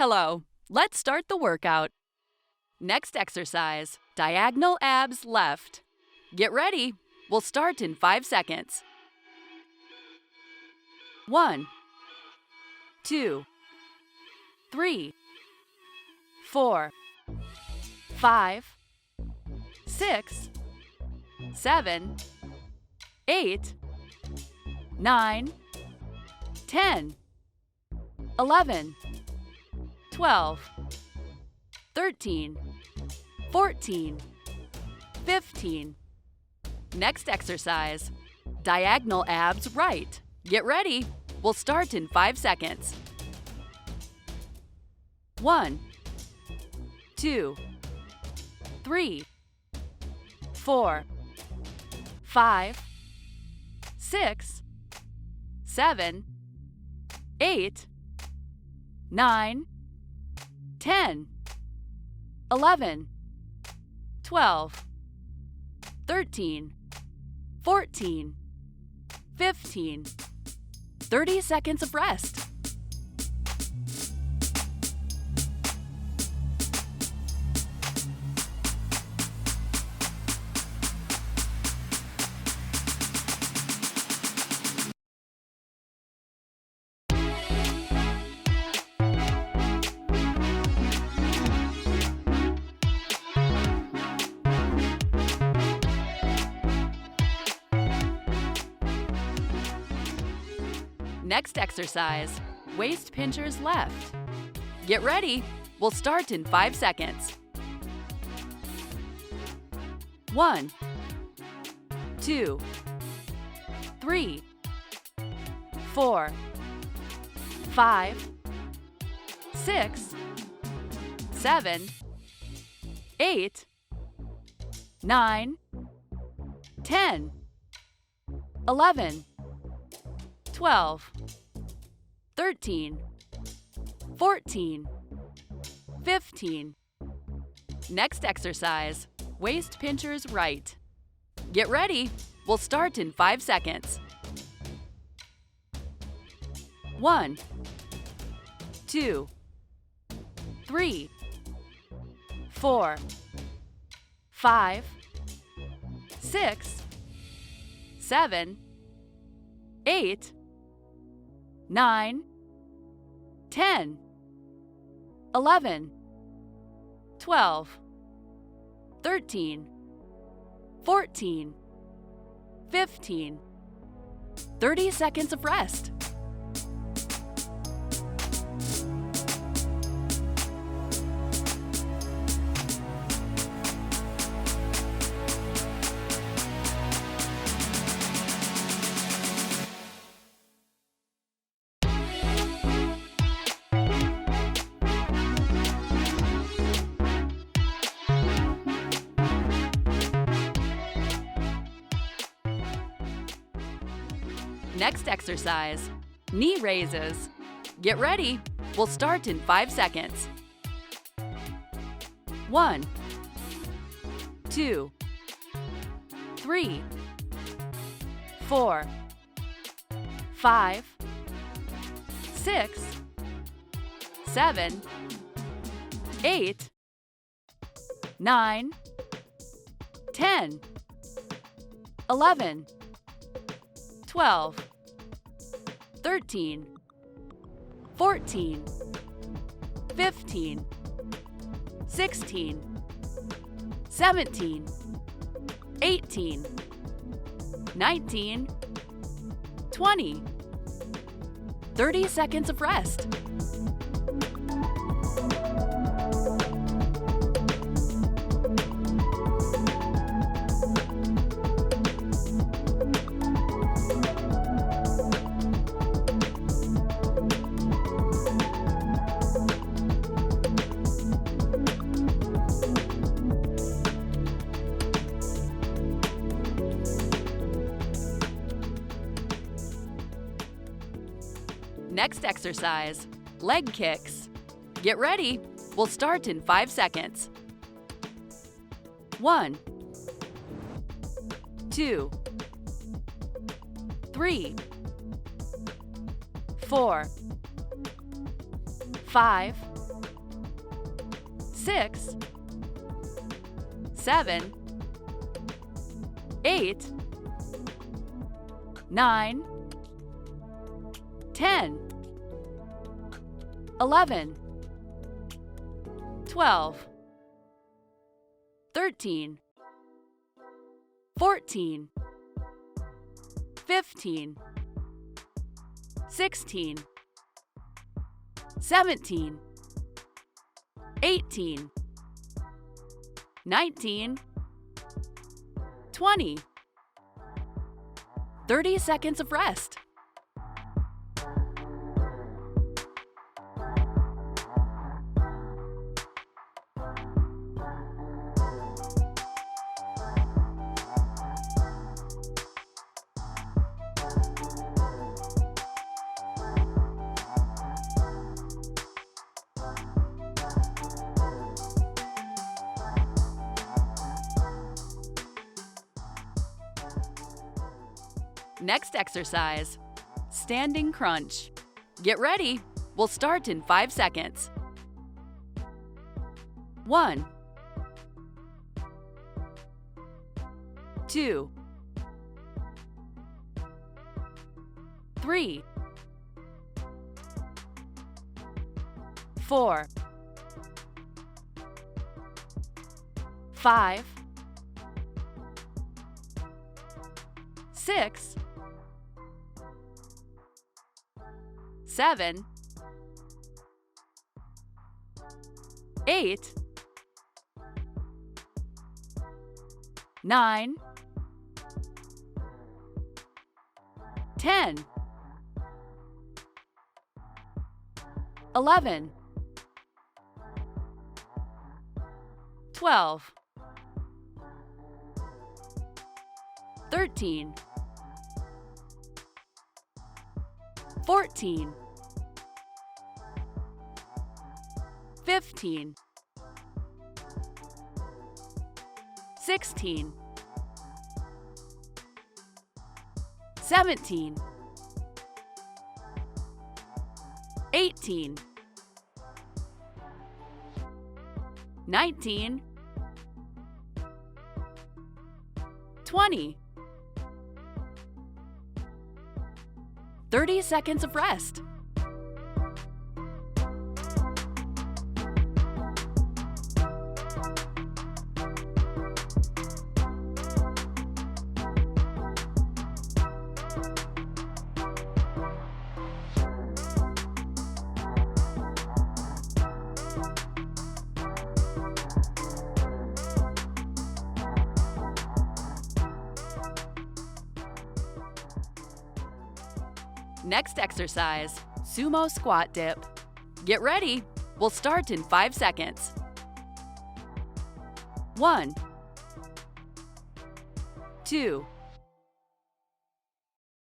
Hello, let's start the workout. Next exercise, diagonal abs left. Get ready, we'll start in 5 seconds. 1, 2, 3, 4, 5, 6, 7, 8, 9, 10, 11, 12, 13, 14, 15. Next exercise, diagonal abs right. Get ready, we'll start in 5 seconds. 1, 2, 3, 4, 5, 6, 7, 8, 9, 10, 11, 12, 13, 14, 15. 30 seconds of rest. Next exercise, waist pinchers left. Get ready, we'll start in 5 seconds. 1, 2, 3, 4, 5, 6, 7, 8, 9, 10, 11, 12, 13, 14, 15. Next exercise, waist pinchers right. Get ready, we'll start in 5 seconds. 1, 2, 3, 4, 5, 6, 7, 8, 9, 10, 11, 12, 13, 14, 15. 30 seconds of rest. Next exercise, knee raises. Get ready, we'll start in 5 seconds. 1, 2, 3, 4, 5, 6, 7, 8, 9, 10, 11, 12, 13, 14, 15, 16, 17, 18, 19, 20. 30 seconds of rest. Next exercise, leg kicks. Get ready, we'll start in 5 seconds. 1, 2, 3, 4, 5, 6, 7, 8, 9, 10, 11, 12, 13, 14, 15, 16, 17, 18, 19, 20. 30 seconds of rest. Next exercise, standing crunch. Get ready. We'll start in 5 seconds. 1, 2, 3, 4, 5, 6, 7, 8, 9, 10, 11, 12, 13, 14, 15, 16, 17, 18, 19, 20. 30 seconds of rest. Next exercise, Sumo Squat Dip. Get ready. We'll start in 5 seconds. 1, 2,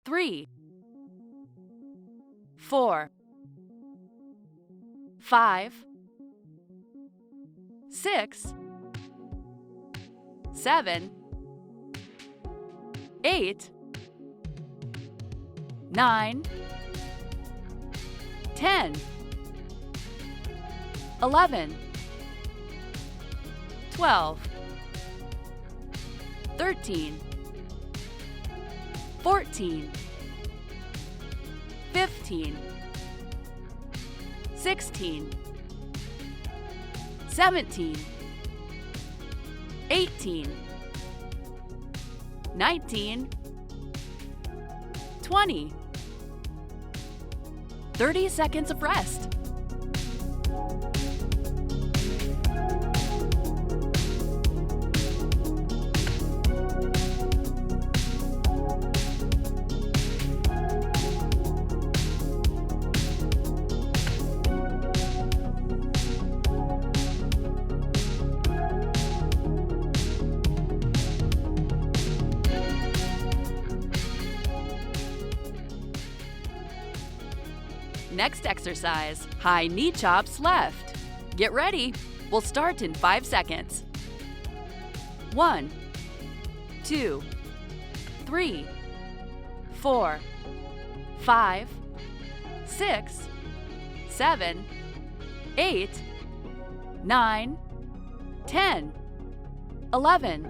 3, 4, 5, 6, 7, 8, 9, 10, 11, 12, 13, 14, 15, 16, 17, 18, 19, 20. 30 seconds of rest. Next exercise, high knee chops left. Get ready. We'll start in 5 seconds. 1, 2, 3, 4, 5, 6, 7, 8, 9, 10, 11,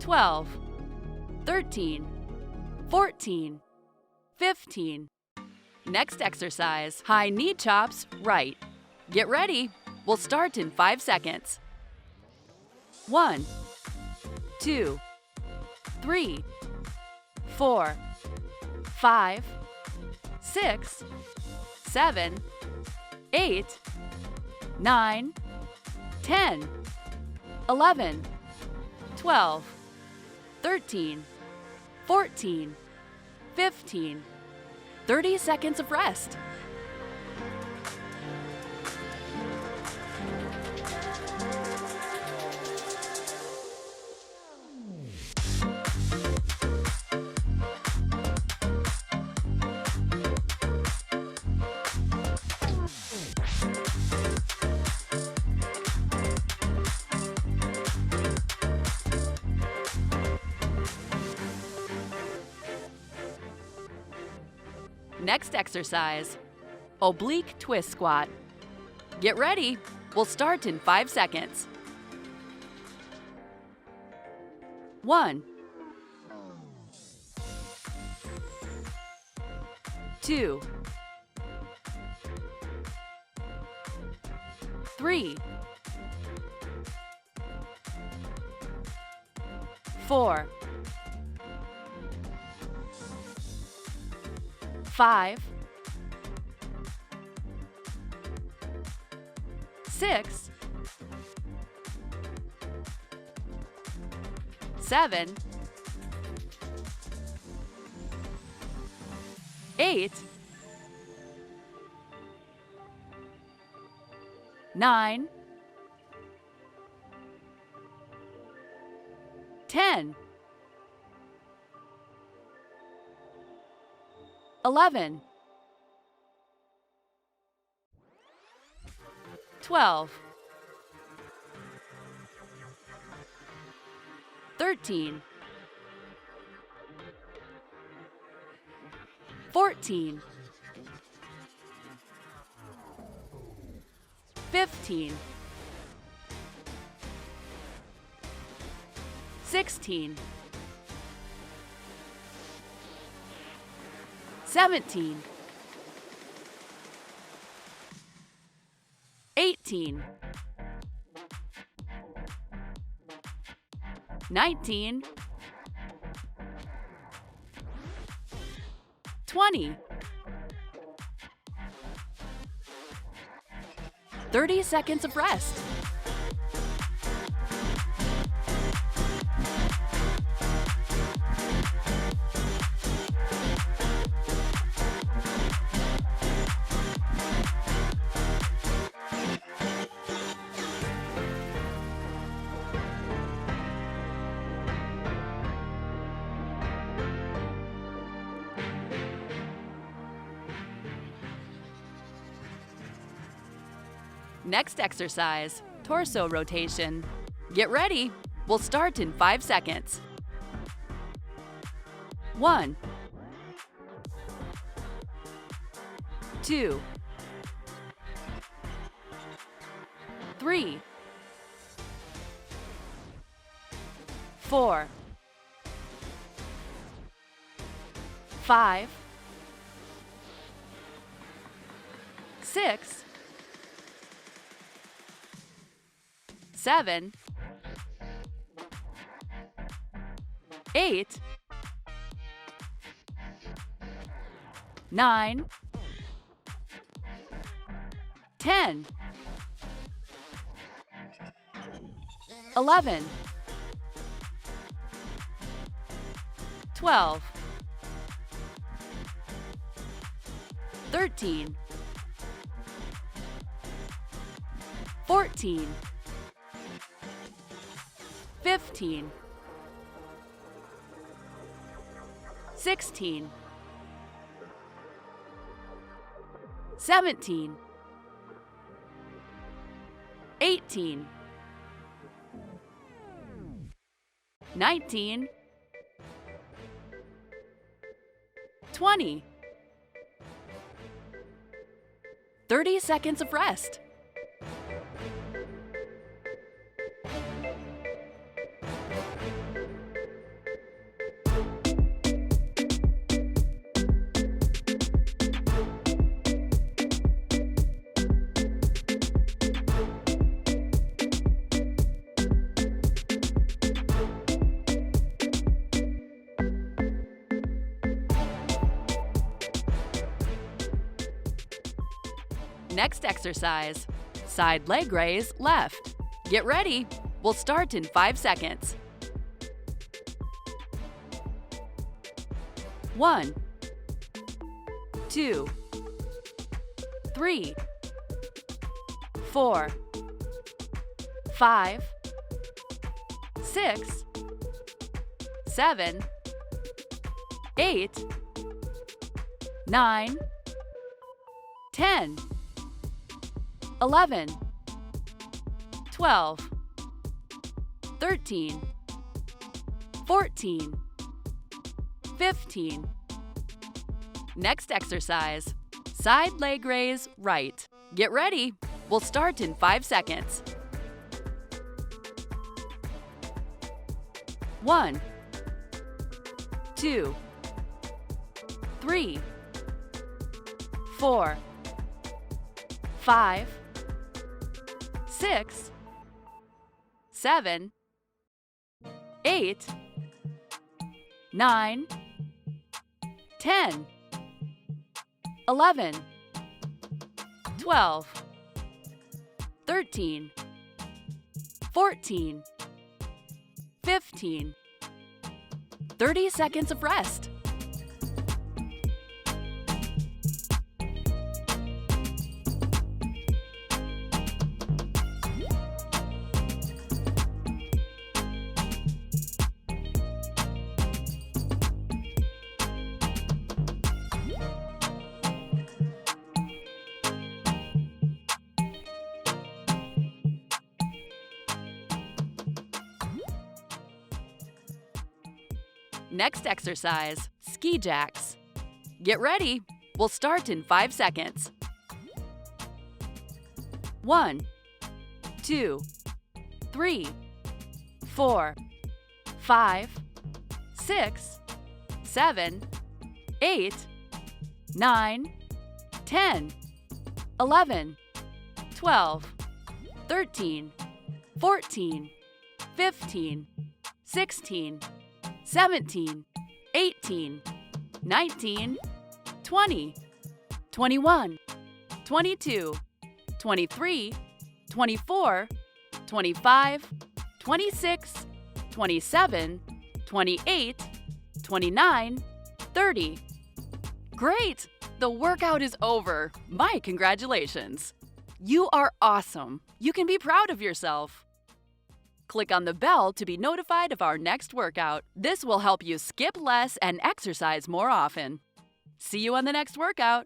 12, 13, 14, 15. Next exercise, high knee chops, right. Get ready. We'll start in 5 seconds. 1, 2, 3, 4, 5, 6, 7, 8, 9, 10, 11, 12, 13, 14, 15. 30 seconds of rest. Next exercise, oblique twist squat. Get ready. We'll start in 5 seconds. 1, 2, 3, 4, 5, 6, 7, 8, 9, 10, 11, 12, 13, 14, 15, 16, 17, 18, 19, 20. 30 seconds of rest. Next exercise, torso rotation. Get ready. We'll start in 5 seconds. 1, 2, 3, 4, 5, 6, 7, 8, 9, 10, 11, 12, 13, 14, 15, 16, 17, 18, 19, 20. 30 seconds of rest. Next exercise, side leg raise left. Get ready. We'll start in 5 seconds. 1, 2, 3, 4, 5, 6, 7, 8, 9, 10, 11, 12, 13, 14, 15. Next exercise, side leg raise right. Get ready. We'll start in 5 seconds. 1, 2, 3, 4, 5, 6, 7, 8, 9, 10, 11, 12, 13, 14, 15. 30 seconds of rest. Next exercise, ski jacks. Get ready. We'll start in 5 seconds. 1, 2, 3, 4, 5, 6, 7, 8, 9, 10, 11, 12, 13, 14, 15, 16, 17, 18, 19, 20, 21, 22, 23, 24, 25, 26, 27, 28, 29, 30. Great! The workout is over. My congratulations. You are awesome. You can be proud of yourself. Click on the bell to be notified of our next workout. This will help you skip less and exercise more often. See you on the next workout.